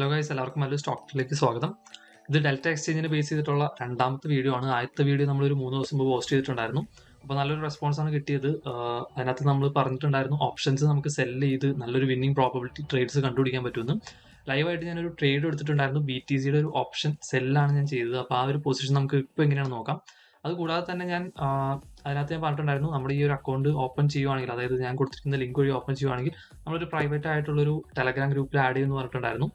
Hello guys, എല്ലാവർക്കും Mallustocktraderലേക്ക് സ്വാഗതം. ഇത് ഡെൽറ്റ എക്സ്ചേഞ്ചിനെ ബേസ് ചെയ്തിട്ടുള്ള രണ്ടാമത്തെ വീഡിയോ ആണ്. ആദ്യത്തെ വീഡിയോ നമ്മളൊരു 3 ദിവസം മുമ്പ് പോസ്റ്റ് ചെയ്തിട്ടുണ്ടായിരുന്നു. അപ്പോൾ നല്ലൊരു റെസ്പോൺസാണ് കിട്ടിയത്. അതിനകത്ത് നമ്മൾ പറഞ്ഞിട്ടുണ്ടായിരുന്നു ഓപ്ഷൻസ് നമുക്ക് സെല്ല് ചെയ്ത് നല്ലൊരു വിന്നിംഗ് പ്രോബബിലിറ്റി ട്രേഡ്സ് കണ്ടുപിടിക്കാൻ പറ്റുമെന്ന്. ലൈവായിട്ട് ഞാനൊരു ട്രേഡ് എടുത്തിട്ടുണ്ടായിരുന്നു. BTCയുടെ ഒരു ഓപ്ഷൻ സെല്ലാണ് ഞാൻ ചെയ്തത്. അപ്പോൾ ആ ഒരു പൊസിഷൻ നമുക്ക് ഇപ്പോൾ എങ്ങനെയാണ് നോക്കാം. അതുകൂടാതെ തന്നെ അതിനകത്ത് ഞാൻ പറഞ്ഞിട്ടുണ്ടായിരുന്നു, നമ്മുടെ ഈ ഒരു അക്കൗണ്ട് ഓപ്പൺ ചെയ്യുവാണെങ്കിൽ, അതായത് ഞാൻ കൊടുത്തിരിക്കുന്ന ലിങ്ക് വഴി ഓപ്പൺ ചെയ്യുവാണെങ്കിൽ നമ്മളൊരു പ്രൈവറ്റ് ആയിട്ടുള്ളൊരു ടെലഗ്രാം ഗ്രൂപ്പിൽ ആഡ് ചെയ്യുമെന്ന് പറഞ്ഞിട്ടുണ്ടായിരുന്നു.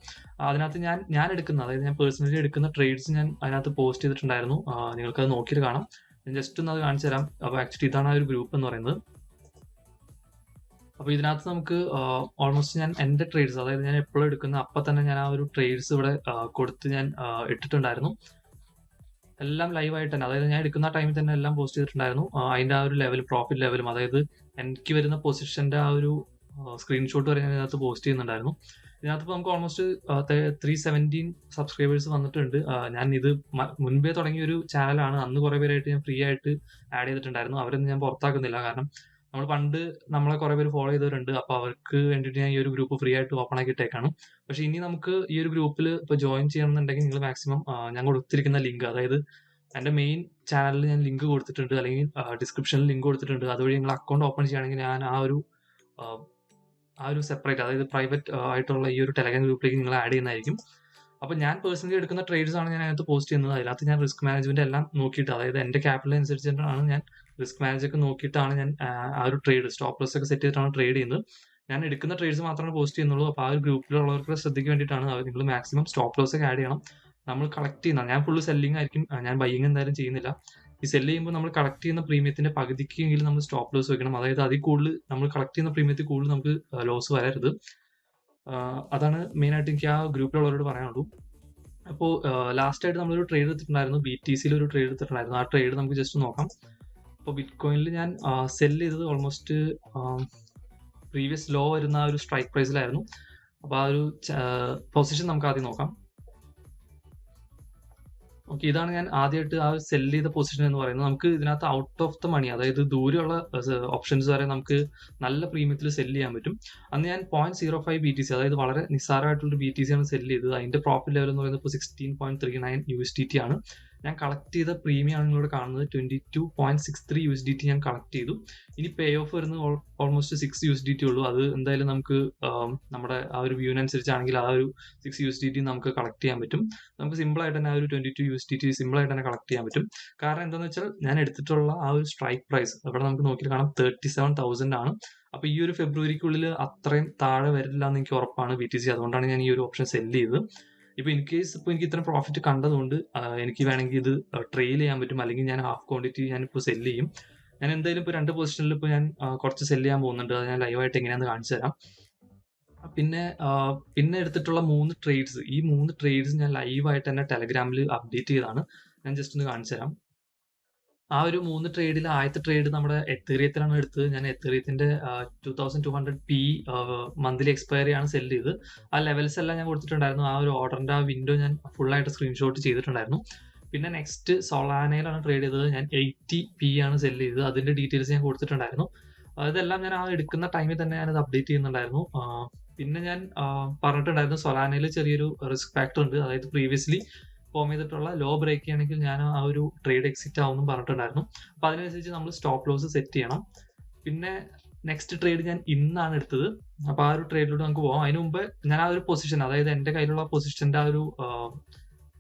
അതിനകത്ത് ഞാൻ എടുക്കുന്ന, അതായത് ഞാൻ പേഴ്സണലി എടുക്കുന്ന ട്രേഡ്സ് ഞാൻ അതിനകത്ത് പോസ്റ്റ് ചെയ്തിട്ടുണ്ടായിരുന്നു. നിങ്ങൾക്കത് നോക്കിയിട്ട് കാണാം. ഞാൻ ജസ്റ്റ് ഒന്ന് അത് കാണിച്ചു തരാം. അപ്പോൾ ആക്ച്വലി ഇതാണ് ആ ഒരു ഗ്രൂപ്പ് എന്ന് പറയുന്നത്. അപ്പോൾ ഇതിനകത്ത് നമുക്ക് ഓൾമോസ്റ്റ് ഞാൻ എൻ്റെ ട്രേഡ്സ്, അതായത് ഞാൻ എപ്പോഴും എടുക്കുന്ന അപ്പം തന്നെ ഞാൻ ആ ഒരു ട്രേഡ്സ് ഇവിടെ കൊടുത്ത് ഞാൻ ഇട്ടിട്ടുണ്ടായിരുന്നു. എല്ലാം ലൈവായിട്ട് തന്നെ, അതായത് ഞാൻ എടുക്കുന്ന ടൈമിൽ തന്നെ എല്ലാം പോസ്റ്റ് ചെയ്തിട്ടുണ്ടായിരുന്നു. അതിൻ്റെ ആ ഒരു ലെവൽ, പ്രോഫിറ്റ് ലെവലും, അതായത് എനിക്ക് വരുന്ന പൊസിഷൻ്റെ ആ ഒരു സ്ക്രീൻഷോട്ട് വരെ ഞാൻ ഇതിനകത്ത് പോസ്റ്റ് ചെയ്യുന്നുണ്ടായിരുന്നു. ഇതിനകത്ത് നമുക്ക് ഓൾമോസ്റ്റ് 317 സബ്സ്ക്രൈബേഴ്സ് വന്നിട്ടുണ്ട്. ഞാൻ ഇത് മുൻപേ തുടങ്ങിയ ഒരു ചാനലാണ്. അന്ന് കുറേ പേരായിട്ട് ഞാൻ ഫ്രീ ആയിട്ട് ആഡ് ചെയ്തിട്ടുണ്ടായിരുന്നു. അവരൊന്നും ഞാൻ പുറത്താക്കുന്നില്ല, കാരണം നമ്മൾ പണ്ട് നമ്മളെ കുറേ പേര് ഫോളോ ചെയ്തവരുണ്ട്. അപ്പോൾ അവർക്ക് വേണ്ടിയിട്ട് ഞാൻ ഈ ഒരു ഗ്രൂപ്പ് ഫ്രീ ആയിട്ട് ഓപ്പൺ ആക്കിയിട്ടേക്കാണ്. പക്ഷെ ഇനി നമുക്ക് ഈ ഒരു ഗ്രൂപ്പിൽ ഇപ്പോൾ ജോയിൻ ചെയ്യണമെന്നുണ്ടെങ്കിൽ നിങ്ങൾ മാക്സിമം ഞാൻ കൊടുത്തിരിക്കുന്ന ലിങ്ക്, അതായത് എൻ്റെ മെയിൻ ചാനലിൽ ഞാൻ ലിങ്ക് കൊടുത്തിട്ടുണ്ട്, അല്ലെങ്കിൽ ഡിസ്ക്രിപ്ഷനിൽ ലിങ്ക് കൊടുത്തിട്ടുണ്ട്. അതുവഴി നിങ്ങൾ അക്കൗണ്ട് ഓപ്പൺ ചെയ്യുകയാണെങ്കിൽ ഞാൻ ആ ഒരു സെപ്പറേറ്റ്, അതായത് പ്രൈവറ്റ് ആയിട്ടുള്ള ഈ ഒരു ടെലഗ്രാം ഗ്രൂപ്പിലേക്ക് നിങ്ങൾ ആഡ് ചെയ്യുന്നതായിരിക്കും. അപ്പോൾ ഞാൻ പേഴ്സണലി എടുക്കുന്ന ട്രേഡ്സ് ആണ് ഞാൻ അതിനകത്ത് പോസ്റ്റ് ചെയ്യുന്നത്. അതിനകത്ത് ഞാൻ റിസ്ക് മാനേജ്മെന്റ് എല്ലാം നോക്കിയിട്ട്, അതായത് എൻ്റെ ക്യാപിറ്റൽ അനുസരിച്ചിട്ടാണ് ഞാൻ റിസ്ക് മാനേജൊക്കെ നോക്കിയിട്ടാണ് ഞാൻ ആ ഒരു ട്രേഡ് സ്റ്റോപ്പ് ലോസ് ഒക്കെ സെറ്റ് ചെയ്തിട്ടാണ് ട്രേഡ് ചെയ്യുന്നത്. ഞാൻ എടുക്കുന്ന ട്രേഡ്സ് മാത്രമേ പോസ്റ്റ് ചെയ്യുന്നുള്ളൂ. അപ്പോൾ ആ ഒരു ഗ്രൂപ്പിലുള്ളവർക്ക് ശ്രദ്ധിക്കാൻ വേണ്ടിയിട്ടാണ്. നിങ്ങൾ മാക്സിമം സ്റ്റോപ്പ് ലോസ് ഒക്കെ ആഡ് ചെയ്യണം. നമ്മൾ കളക്ട് ചെയ്യുന്ന, ഞാൻ ഫുള്ള് സെല്ലിംഗ് ആയിരിക്കും, ഞാൻ ബൈയിങ് എന്തായാലും ചെയ്യുന്നില്ല. ഈ സെല്ല് ചെയ്യുമ്പോൾ നമ്മൾ കളക്ട് ചെയ്യുന്ന പ്രീമിയത്തിന്റെ പകുതിക്കെങ്കിലും നമ്മൾ സ്റ്റോപ്പ് ലോസ് വെക്കണം. അതായത് അതിൽ കൂടുതൽ നമ്മൾ കളക്ട് ചെയ്യുന്ന പ്രീമിയത്തിൽ കൂടുതൽ നമുക്ക് ലോസ് വരരുത്. അതാണ് മെയിനായിട്ട് എനിക്ക് ആ ഗ്രൂപ്പിലുള്ളവരോട് പറയാനുള്ളൂ. അപ്പോൾ ലാസ്റ്റ് ആയിട്ട് നമ്മളൊരു ട്രേഡ് എടുത്തിട്ടുണ്ടായിരുന്നു, BTCയിൽ ഒരു ട്രേഡ് എടുത്തിട്ടുണ്ടായിരുന്നു. ആ ട്രേഡ് നമുക്ക് ജസ്റ്റ് നോക്കാം. അപ്പോൾ ബിറ്റ്കോയിനിൽ ഞാൻ സെല്ല് ചെയ്തത് ഓൾമോസ്റ്റ് പ്രീവിയസ് ലോ വരുന്ന ആ ഒരു സ്ട്രൈക്ക് പ്രൈസിലായിരുന്നു. അപ്പോൾ ആ ഒരു പൊസിഷൻ നമുക്ക് ആദ്യം നോക്കാം. ഓക്കെ, ഇതാണ് ഞാൻ ആദ്യമായിട്ട് ആ സെല് ചെയ്ത പൊസിഷൻ എന്ന് പറയുന്നത്. നമുക്ക് ഇതിനകത്ത് ഔട്ട് ഓഫ് ദ മണി, അതായത് ദൂരെയുള്ള ഓപ്ഷൻസ് വരെ നമുക്ക് നല്ല പ്രീമിയത്തിൽ സെല് ചെയ്യാൻ പറ്റും. അന്ന് ഞാൻ 0.05 BTC, അതായത് വളരെ നിസ്സാരമായിട്ടുള്ള BTC ആണ് സെല് ചെയ്തത്. അതിന്റെ പ്രോഫിറ്റ് ലെവൽ എന്ന് പറയുന്നത് ഇപ്പോൾ 16.39 USDT ആണ്. ഞാൻ കളക്ട് ചെയ്ത പ്രീമിയം ആണ് നിങ്ങളിവിടെ കാണുന്നത്. 22.63 USDT ഞാൻ കളക്ട് ചെയ്തു. ഇനി പേ ഓഫ് വരുന്നത് ഓൾമോസ്റ്റ് 6 USDT ഉള്ളൂ. അത് എന്തായാലും നമുക്ക് നമ്മുടെ ആ ഒരു വ്യൂവിനനുസരിച്ചാണെങ്കിൽ ആ ഒരു 6 USDT നമുക്ക് കളക്ട് ചെയ്യാൻ പറ്റും. നമുക്ക് സിമ്പിൾ ആയിട്ട് തന്നെ ആ ഒരു 22 USDT സിമ്പിൾ ആയിട്ട് തന്നെ കളക്ട് ചെയ്യാൻ പറ്റും. കാരണം എന്താണെന്ന് വെച്ചാൽ ഞാൻ എടുത്തിട്ടുള്ള ആ ഒരു സ്ട്രൈക്ക് പ്രൈസ് ഇവിടെ നമുക്ക് നോക്കിയിട്ട് കാണാം 37,000 ആണ്. അപ്പോൾ ഈ ഒരു ഫെബ്രുവരിക്കുള്ളിൽ അത്രയും താഴെ വരില്ല എന്ന് എനിക്ക് ഉറപ്പാണ് BTC. അതുകൊണ്ടാണ് ഞാൻ ഈ ഒരു ഓപ്ഷൻ സെല്ല് ചെയ്തത്. ഇപ്പോൾ ഇൻ കേസ് ഇപ്പോൾ എനിക്ക് ഇത്രയും പ്രോഫിറ്റ് കണ്ടതുകൊണ്ട് എനിക്ക് വേണമെങ്കിൽ ഇത് ട്രെയിൽ ചെയ്യാൻ പറ്റും, അല്ലെങ്കിൽ ഞാൻ ഹാഫ് ക്വാണ്ടിറ്റി ഞാനിപ്പോൾ സെല്ല് ചെയ്യും. ഞാൻ എന്തായാലും ഇപ്പോൾ 2 പൊസിഷനിൽ ഇപ്പോൾ ഞാൻ കുറച്ച് സെല്ല് ചെയ്യാൻ പോകുന്നുണ്ട്. അത് ഞാൻ ലൈവായിട്ട് എങ്ങനെയാണെന്ന് കാണിച്ചു തരാം. പിന്നെ എടുത്തിട്ടുള്ള 3 ട്രേഡ്സ്, ഈ 3 ട്രേഡ്സ് ഞാൻ ലൈവായിട്ട് തന്നെ ടെലഗ്രാമിൽ അപ്ഡേറ്റ് ചെയ്താണ്. ഞാൻ ജസ്റ്റ് ഒന്ന് കാണിച്ചു തരാം. ആ ഒരു 3 ട്രേഡിൽ ആദ്യത്തെ ട്രേഡ് നമ്മുടെ എത്തേറിയത്തിലാണ് എടുത്തത്. ഞാൻ എത്തേറിയത്തിന്റെ 2200p മന്ത്ലി എക്സ്പയറി ആണ് സെല്ല് ചെയ്തത്. ആ ലെവൽസ് എല്ലാം ഞാൻ കൊടുത്തിട്ടുണ്ടായിരുന്നു. ആ ഒരു ഓർഡറിന്റെ ആ വിൻഡോ ഞാൻ ഫുള്ളായിട്ട് സ്ക്രീൻഷോട്ട് ചെയ്തിട്ടുണ്ടായിരുന്നു. പിന്നെ നെക്സ്റ്റ് സൊളാനയിലാണ് ട്രേഡ് ചെയ്തത്. ഞാൻ 80p ആണ് സെല്ല് ചെയ്തത്. അതിന്റെ ഡീറ്റെയിൽസ് ഞാൻ കൊടുത്തിട്ടുണ്ടായിരുന്നു. ഇതെല്ലാം ഞാൻ ആ എടുക്കുന്ന ടൈമിൽ തന്നെ ഞാനത് അപ്ഡേറ്റ് ചെയ്യുന്നുണ്ടായിരുന്നു. പിന്നെ ഞാൻ പറഞ്ഞിട്ടുണ്ടായിരുന്നു സൊളാനയിൽ ചെറിയൊരു റിസ്ക് ഫാക്ടർ ഉണ്ട്, അതായത് പ്രീവിയസ്ലി ഫോം ചെയ്തിട്ടുള്ള ലോ ബ്രേക്ക് ചെയ്യണമെങ്കിൽ ഞാൻ ആ ഒരു ട്രേഡ് എക്സിറ്റ് ആവുമെന്നും പറഞ്ഞിട്ടുണ്ടായിരുന്നു. അപ്പോൾ അതിനനുസരിച്ച് നമ്മൾ സ്റ്റോപ്പ് ലോസ് സെറ്റ് ചെയ്യണം. പിന്നെ നെക്സ്റ്റ് ട്രേഡ് ഞാൻ ഇന്നാണ് എടുത്തത്. അപ്പോൾ ആ ഒരു ട്രേഡിലൂടെ നമുക്ക് പോകാം. അതിന് മുമ്പ് ഞാൻ ആ ഒരു പൊസിഷൻ, അതായത് എൻ്റെ കയ്യിലുള്ള പൊസിഷൻ്റെ ആ ഒരു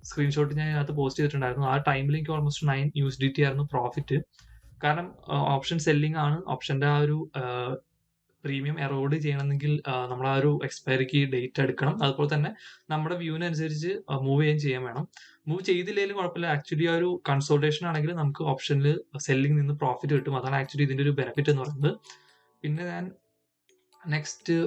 സ്ക്രീൻഷോട്ട് ഞാൻ ഇതിനകത്ത് പോസ്റ്റ് ചെയ്തിട്ടുണ്ടായിരുന്നു. ആ ടൈമിൽ എനിക്ക് ഓൾമോസ്റ്റ് 9 USDT ആയിരുന്നു പ്രോഫിറ്റ്. കാരണം ഓപ്ഷൻ സെല്ലിംഗ് ആണ്. ഓപ്ഷൻ്റെ ആ ഒരു പ്രീമിയം എറോഡ് ചെയ്യണമെങ്കിൽ നമ്മൾ ആ ഒരു എക്സ്പയറിക്ക് ഡേറ്റ് എടുക്കണം. അതുപോലെ തന്നെ നമ്മുടെ വ്യൂവിനനുസരിച്ച് മൂവ് ചെയ്യാൻ വേണം. മൂവ് ചെയ്തില്ലെങ്കിലും കുഴപ്പമില്ല. ആക്ച്വലി ആ ഒരു കൺസോൾട്ടേഷൻ ആണെങ്കിൽ നമുക്ക് ഓപ്ഷനിൽ സെല്ലിംഗ് നിന്ന് പ്രോഫിറ്റ് കിട്ടും. അതാണ് ആക്ച്വലി ഇതിന്റെ ഒരു ബെനിഫിറ്റ് എന്ന് പറയുന്നത്. പിന്നെ ഞാൻ നെക്സ്റ്റ്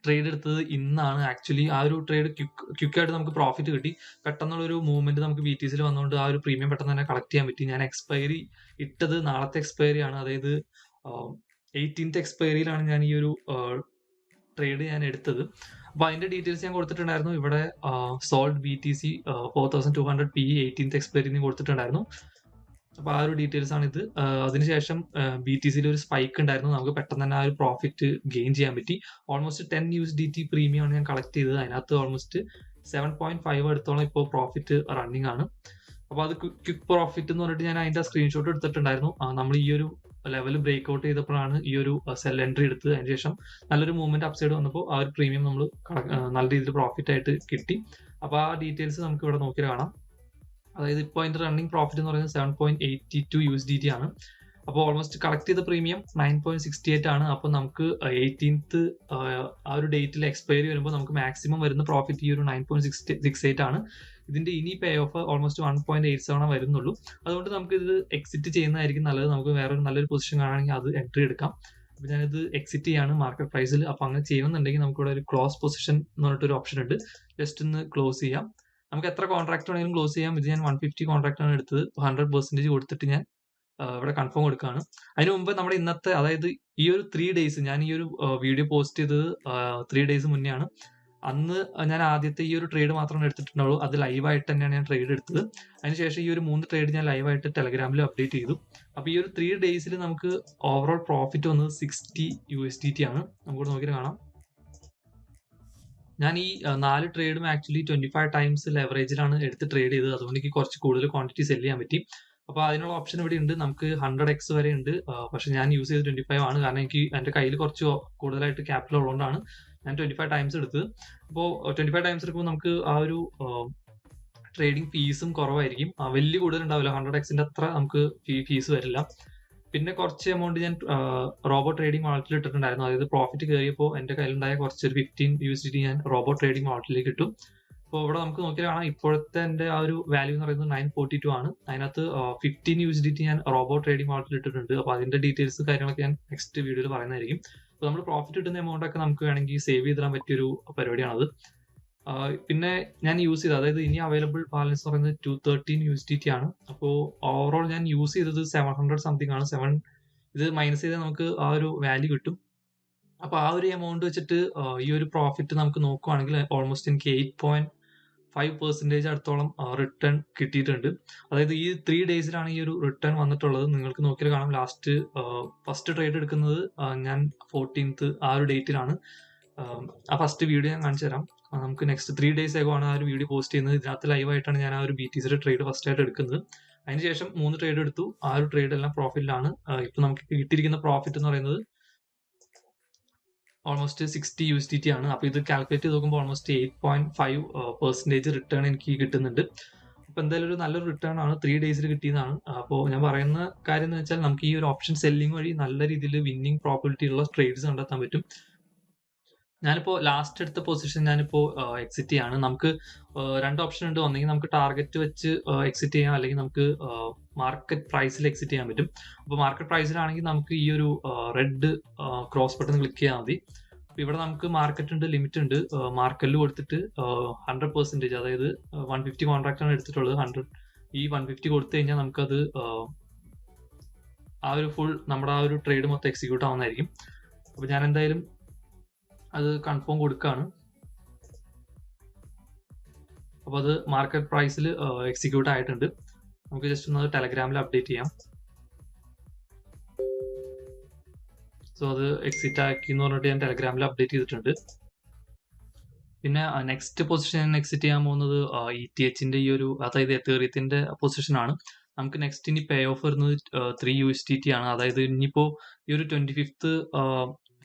ട്രേഡ് എടുത്തത് ഇന്നാണ്. ആക്ച്വലി ആ ഒരു ട്രേഡ് ക്വിക്കായിട്ട് നമുക്ക് പ്രോഫിറ്റ് കിട്ടി. പെട്ടെന്നുള്ളൊരു മൂവ്മെന്റ് നമുക്ക് BTCയിൽ വന്നുകൊണ്ട് ആ ഒരു പ്രീമിയം പെട്ടെന്ന് തന്നെ കളക്ട് ചെയ്യാൻ പറ്റി. ഞാൻ എക്സ്പയറി ഇട്ടത് നാളത്തെ എക്സ്പയറി ആണ്, അതായത് 18th എക്സ്പയറിയിലാണ് ഞാൻ ഈ ഒരു ട്രേഡ് ഞാൻ എടുത്തത്. അപ്പോൾ അതിന്റെ ഡീറ്റെയിൽസ് ഞാൻ കൊടുത്തിട്ടുണ്ടായിരുന്നു. ഇവിടെ sold BTC 4200p 18th expiry കൊടുത്തിട്ടുണ്ടായിരുന്നു. അപ്പോൾ ആ ഒരു ഡീറ്റെയിൽസ് ആണ് ഇത്. അതിനുശേഷം BTCയിൽ ഒരു സ്പൈക്ക് ഉണ്ടായിരുന്നു, നമുക്ക് പെട്ടെന്ന് തന്നെ ആ ഒരു പ്രോഫിറ്റ് ഗെയിൻ ചെയ്യാൻ പറ്റി. ഓൾമോസ്റ്റ് 10 USDT പ്രീമിയം ആണ് ഞാൻ കളക്ട് ചെയ്തത്. അതിനകത്ത് ഓൾമോസ്റ്റ് 7.5 അടുത്തോളം ഇപ്പോൾ പ്രോഫിറ്റ് റണ്ണിങ് ആണ്. അപ്പോൾ അത് ക്വിക്ക് പ്രോഫിറ്റ് എന്ന് പറഞ്ഞിട്ട് ഞാൻ അതിന്റെ സ്ക്രീൻഷോട്ട് എടുത്തിട്ടുണ്ടായിരുന്നു. നമ്മൾ ഈ ഒരു ലെവൽ ബ്രേക്ക് ഔട്ട് ചെയ്തപ്പോഴാണ് ഈ ഒരു സെൽ എൻട്രി എടുത്തത്. അതിനുശേഷം നല്ലൊരു മൂവ്മെന്റ് അപ്സൈഡ് വന്നപ്പോൾ ആ ഒരു പ്രീമിയം നമ്മൾ നല്ല രീതിയിൽ പ്രോഫിറ്റ് ആയിട്ട് കിട്ടി. അപ്പോൾ ആ ഡീറ്റെയിൽസ് നമുക്ക് ഇവിടെ നോക്കി കാണാം. അതായത് ഇപ്പോൾ അതിന്റെ റണ്ണിങ് പ്രോഫിറ്റ് എന്ന് പറയുന്നത് 7.82 USDT ആണ്. അപ്പോൾ ഓൾമോസ്റ്റ് കളക്ട് ചെയ്ത പ്രീമിയം 9.68 ആണ്. അപ്പോൾ നമുക്ക് 18th ആ ഒരു ഡേറ്റിൽ എക്സ്പയറി വരുമ്പോൾ നമുക്ക് മാക്സിമം വരുന്ന പ്രോഫിറ്റ് ഈ ഒരു 9.68 ആണ്. ഇതിന്റെ ഇനി പേ ഓഫ് ഓൾമോസ്റ്റ് 1.87 വരുന്നുള്ളൂ. അതുകൊണ്ട് നമുക്ക് ഇത് എക്സിറ്റ് ചെയ്യുന്നതായിരിക്കും നല്ലത്. നമുക്ക് വേറൊരു നല്ലൊരു പൊസിഷൻ കാണുകയാണെങ്കിൽ അത് എൻട്രി എടുക്കാം. അപ്പോൾ ഞാനിത് എക്സിറ്റ് ചെയ്യാണ് മാർക്കറ്റ് പ്രൈസിൽ. അപ്പോൾ അങ്ങനെ ചെയ്യണമെന്നുണ്ടെങ്കിൽ നമുക്ക് ഇവിടെ ഒരു ക്ലോസ് പൊസിഷൻ എന്ന് പറഞ്ഞിട്ടൊരു ഓപ്ഷൻ ഉണ്ട്. ജസ്റ്റ് ഒന്ന് ക്ലോസ് ചെയ്യാം. നമുക്ക് എത്ര കോൺട്രാക്ട് വേണമെങ്കിലും ക്ലോസ് ചെയ്യാം. ഇത് ഞാൻ 150 കോൺട്രാക്ട് ആണ് എടുത്തത്. 100% കൊടുത്തിട്ട് ഞാൻ ഇവിടെ കൺഫേം കൊടുക്കുകയാണ്. അതിന് മുമ്പ് നമ്മുടെ ഇന്നത്തെ, അതായത് ഈ ഒരു 3 ഡേയ്സ് ഞാൻ ഈ ഒരു വീഡിയോ പോസ്റ്റ് ചെയ്തത് 3 ഡേയ്സ് മുന്നേ ആണ്. അന്ന് ഞാൻ ആദ്യത്തെ ഈ ഒരു ട്രേഡ് മാത്രമേ എടുത്തിട്ടുണ്ടാവുള്ളൂ. അത് ലൈവായിട്ട് തന്നെയാണ് ഞാൻ ട്രേഡ് എടുത്തത്. അതിനുശേഷം ഈ ഒരു 3 ട്രേഡ് ഞാൻ ലൈവായിട്ട് ടെലഗ്രാമിൽ അപ്ഡേറ്റ് ചെയ്തു. അപ്പോൾ ഈ ഒരു 3 ഡേയ്സിൽ നമുക്ക് ഓവറോൾ പ്രോഫിറ്റ് വന്നത് 60 USDT ആണ്. നമുക്ക് നോക്കി കാണാം. ഞാൻ ഈ 4 ട്രേഡും ആക്ച്വലി 25 ടൈംസ് ലെവറേജിലാണ് എടുത്ത് ട്രേഡ് ചെയ്തത്. അതുകൊണ്ട് എനിക്ക് കുറച്ച് കൂടുതൽ ക്വാണ്ടിറ്റി സെല് ചെയ്യാൻ പറ്റി. അപ്പോൾ അതിനുള്ള ഓപ്ഷൻ ഇവിടെ ഉണ്ട്. നമുക്ക് 100x വരെ ഉണ്ട്. പക്ഷെ ഞാൻ യൂസ് ചെയ്ത് 25 ആണ്. കാരണം എനിക്ക് എൻ്റെ കയ്യിൽ കുറച്ച് കൂടുതലായിട്ട് ക്യാപിറ്റൽ ഉള്ളതുകൊണ്ടാണ് ഞാൻ 25 ടൈംസ് എടുത്തത്. അപ്പോൾ 25 ടൈംസ് എടുക്കുമ്പോൾ നമുക്ക് ആ ഒരു ട്രേഡിംഗ് ഫീസും കുറവായിരിക്കും. വലിയ കൂടുതൽ ഉണ്ടാവില്ല. 100xന്റെ അത്ര നമുക്ക് ഫീസ് വരില്ല. പിന്നെ കുറച്ച് എമൗണ്ട് ഞാൻ റോബോ ട്രേഡിംഗ് വാളറ്റിൽ ഇട്ടിട്ടുണ്ടായിരുന്നു. അതായത് പ്രോഫിറ്റ് കയറിയപ്പോൾ എൻ്റെ കയ്യിലുണ്ടായ കുറച്ചൊരു 15 USDT ഞാൻ റോബോ ട്രേഡിംഗ് വാളറ്റിലേക്ക് ഇട്ടു. അപ്പോൾ ഇവിടെ നമുക്ക് നോക്കിയാൽ കാണാം, ഇപ്പോഴത്തെ എൻ്റെ ആ ഒരു വാല്യൂ എന്ന് പറയുന്നത് 942 ആണ്. അതിനകത്ത് 15 USDT ഞാൻ റോബോ ട്രേഡിംഗ് വാളറ്റിൽ ഇട്ടിട്ടുണ്ട്. അപ്പോൾ അതിന്റെ ഡീറ്റെയിൽസ് കാര്യങ്ങളൊക്കെ ഞാൻ നെക്സ്റ്റ് വീഡിയോയിൽ പറയുന്നതായിരിക്കും. അപ്പോൾ നമ്മൾ പ്രോഫിറ്റ് കിട്ടുന്ന എമൗണ്ട് ഒക്കെ നമുക്ക് വേണമെങ്കിൽ സേവ് ചെയ്തിടാൻ പറ്റിയൊരു പരിപാടിയാണത്. പിന്നെ ഞാൻ യൂസ് ചെയ്തത്, അതായത് ഇനി അവൈലബിൾ ബാലൻസ് പറയുന്നത് 213 USDT ആണ്. അപ്പോൾ ഓവറോൾ ഞാൻ യൂസ് ചെയ്തത് 700 സംതിങ് ആണ്. ഇത് മൈനസ് ചെയ്താൽ നമുക്ക് ആ ഒരു വാല്യൂ കിട്ടും. അപ്പോൾ ആ ഒരു എമൗണ്ട് വെച്ചിട്ട് ഈ ഒരു പ്രോഫിറ്റ് നമുക്ക് നോക്കുവാണെങ്കിൽ ഓൾമോസ്റ്റ് എനിക്ക് 8.5% അടുത്തോളം റിട്ടേൺ കിട്ടിയിട്ടുണ്ട്. അതായത് ഈ 3 ഡേയ്സിലാണ് ഈ ഒരു റിട്ടേൺ വന്നിട്ടുള്ളത്. നിങ്ങൾക്ക് നോക്കിയാൽ കാണാം, ലാസ്റ്റ് ഫസ്റ്റ് ട്രേഡ് എടുക്കുന്നത് ഞാൻ 14th ആ ഒരു ഡേറ്റിലാണ്. ആ ഫസ്റ്റ് വീഡിയോ ഞാൻ കാണിച്ചു തരാം. നമുക്ക് നെക്സ്റ്റ് 3 ഡേയ്സ് ആകോ ആണ് ആ ഒരു വീഡിയോ പോസ്റ്റ് ചെയ്യുന്നത്. ഇതിനകത്ത് ലൈവായിട്ടാണ് ഞാൻ ആ ഒരു BTCയുടെ ട്രേഡ് ഫസ്റ്റ് ആയിട്ട് എടുക്കുന്നത്. അതിനുശേഷം 3 ട്രേഡ് എടുത്തു. ആ ഒരു ട്രേഡ് എല്ലാം പ്രോഫിറ്റിലാണ്. ഇപ്പൊ നമുക്ക് കിട്ടിയിരിക്കുന്ന പ്രോഫിറ്റ് എന്ന് പറയുന്നത് ഓൾമോസ്റ്റ് 60 USDT ആണ്. അപ്പോൾ ഇത് കാൽക്കുലേറ്റ് ചെയ്ത് നോക്കുമ്പോൾ ഓൾമോസ്റ്റ് 8.5% റിട്ടേൺ എനിക്ക് കിട്ടുന്നുണ്ട്. അപ്പോൾ എന്തായാലും ഒരു നല്ലൊരു റിട്ടേൺ ആണ്. 3 ഡേയ്സിൽ കിട്ടിയതാണ്. അപ്പോൾ ഞാൻ പറയുന്ന കാര്യം എന്ന് വെച്ചാൽ നമുക്ക് ഈ ഒരു ഓപ്ഷൻ സെല്ലിംഗ് വഴി നല്ല രീതിയിൽ വിന്നിംഗ് പ്രോബിലിറ്റി ഉള്ള ട്രേഡ്സ് കണ്ടെത്താൻ പറ്റും. ഞാനിപ്പോൾ ലാസ്റ്റ് എടുത്ത പൊസിഷൻ ഞാനിപ്പോൾ എക്സിറ്റ് ചെയ്യാണ്. നമുക്ക് 2 ഓപ്ഷൻ ഉണ്ട്. ഒന്നെങ്കിൽ നമുക്ക് ടാർഗറ്റ് വെച്ച് എക്സിറ്റ് ചെയ്യാം, അല്ലെങ്കിൽ നമുക്ക് മാർക്കറ്റ് പ്രൈസിൽ എക്സിറ്റ് ചെയ്യാൻ പറ്റും. അപ്പോൾ മാർക്കറ്റ് പ്രൈസിലാണെങ്കിൽ നമുക്ക് ഈ ഒരു റെഡ് ക്രോസ് ബട്ടൺ ക്ലിക്ക് ചെയ്താൽ മതി. അപ്പോൾ ഇവിടെ നമുക്ക് മാർക്കറ്റ് ഉണ്ട്, ലിമിറ്റ് ഉണ്ട്. മാർക്കറ്റിൽ കൊടുത്തിട്ട് 100%, അതായത് 150 കോൺട്രാക്ട് ആണ് എടുത്തിട്ടുള്ളത്. ഈ 150 കൊടുത്തു കഴിഞ്ഞാൽ നമുക്കത് ആ ഒരു ഫുൾ നമ്മുടെ ആ ഒരു ട്രേഡ് മൊത്തം എക്സിക്യൂട്ട് ആവുന്നതായിരിക്കും. അപ്പോൾ ഞാൻ എന്തായാലും അത് കൺഫേം കൊടുക്കുകയാണ്. അപ്പോൾ അത് മാർക്കറ്റ് പ്രൈസിൽ എക്സിക്യൂട്ട് ആയിട്ടുണ്ട്. നമുക്ക് ജസ്റ്റ് ഒന്ന് ടെലഗ്രാമിൽ അപ്ഡേറ്റ് ചെയ്യാം. സോ അത് എക്സിറ്റ് ആക്കി എന്ന് പറഞ്ഞിട്ട് ഞാൻ ടെലഗ്രാമിൽ അപ്ഡേറ്റ് ചെയ്തിട്ടുണ്ട്. പിന്നെ നെക്സ്റ്റ് പൊസിഷൻ എക്സിറ്റ് ചെയ്യാൻ പോകുന്നത് ETHന്റെ ഈ ഒരു, അതായത് എത്തേറിയത്തിന്റെ പൊസിഷനാണ്. നമുക്ക് നെക്സ്റ്റ് ഇനി പേ ഓഫ് വരുന്നത് 3 USDT ആണ്. അതായത് ഇനിയിപ്പോൾ ഈ ഒരു 25th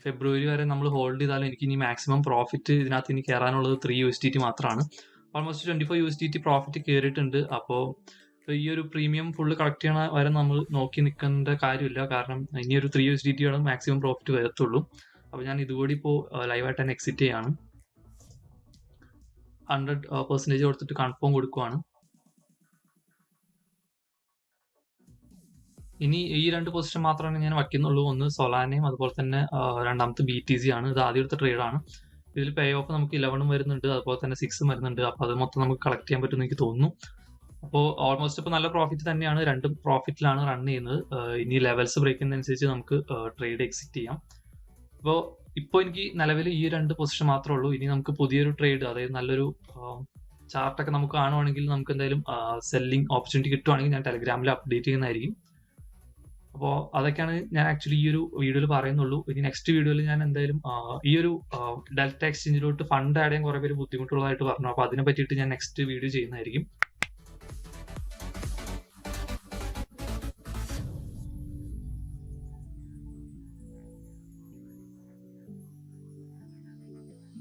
ഫെബ്രുവരി വരെ നമ്മൾ ഹോൾഡ് ചെയ്താലും എനിക്ക് ഇനി മാക്സിമം പ്രോഫിറ്റ് ഇതിനകത്ത് ഇനി കയറാനുള്ളത് 3 USDT മാത്രമാണ്. ഓൾമോസ്റ്റ് 25 USDT പ്രോഫിറ്റ് കയറിയിട്ടുണ്ട്. അപ്പോൾ ഈ ഒരു പ്രീമിയം ഫുള്ള് കളക്ട് ചെയ്യണ വരെ നമ്മൾ നോക്കി നിൽക്കേണ്ട കാര്യമില്ല. കാരണം ഇനി ഒരു 3 USDT ആണ് മാക്സിമം പ്രോഫിറ്റ് വരത്തുള്ളൂ. അപ്പോൾ ഞാൻ ഇതുകൂടി ഇപ്പോൾ ലൈവായിട്ട് തന്നെ എക്സിറ്റ് ചെയ്യാണ്. 100% കൊടുത്തിട്ട് കൺഫേം കൊടുക്കുവാണ്. ഇനി ഈ 2 പൊസിഷൻ മാത്രമാണ് ഞാൻ വയ്ക്കുന്നുള്ളൂ. ഒന്ന് സൊലാനയും അതുപോലെ തന്നെ രണ്ടാമത്തെ BTC ആണ്. ഇത് ആദ്യം എടുത്ത ട്രേഡാണ്. ഇതിൽ പേ ഓഫ് നമുക്ക് 11 വരുന്നുണ്ട്, അതുപോലെ തന്നെ 6 വരുന്നുണ്ട്. അപ്പോൾ അത് മൊത്തം നമുക്ക് കളക്ട് ചെയ്യാൻ പറ്റുമെന്ന് എനിക്ക് തോന്നുന്നു. അപ്പോൾ ഓൾമോസ്റ്റ് ഇപ്പോൾ നല്ല പ്രോഫിറ്റ് തന്നെയാണ്. 2 പ്രോഫിറ്റിലാണ് റൺ ചെയ്യുന്നത്. ഇനി ലെവൽസ് ബ്രേക്ക് ചെയ്യുന്നതനുസരിച്ച് നമുക്ക് ട്രേഡ് എക്സിറ്റ് ചെയ്യാം. അപ്പോൾ ഇപ്പോൾ എനിക്ക് നിലവിൽ ഈ 2 പൊസിഷൻ മാത്രമേ ഉള്ളൂ. ഇനി നമുക്ക് പുതിയൊരു ട്രേഡ്, അതായത് നല്ലൊരു ചാർട്ടൊക്കെ നമുക്ക് കാണുവാണെങ്കിൽ നമുക്ക് എന്തായാലും സെല്ലിംഗ് ഓപ്പർച്യൂണിറ്റി കിട്ടുവാണെങ്കിൽ ഞാൻ ടെലഗ്രാമിൽ അപ്ഡേറ്റ് ചെയ്യുന്നതായിരിക്കും. അപ്പോൾ അതൊക്കെയാണ് ഞാൻ ആക്ച്വലി ഈ ഒരു വീഡിയോയിൽ പറയുന്നുള്ളൂ. ഇനി നെക്സ്റ്റ് വീഡിയോയിൽ ഞാൻ എന്തായാലും ഈ ഒരു ഡെൽറ്റ എക്സ്ചേഞ്ചിലോട്ട് ഫണ്ട് ആഡ് ചെയ്യാൻ കുറെ പേര് ബുദ്ധിമുട്ടുള്ളതായിട്ട് പറഞ്ഞു. അപ്പോൾ അതിനെ പറ്റിയിട്ട് ഞാൻ നെക്സ്റ്റ് വീഡിയോ ചെയ്യുന്നതായിരിക്കും.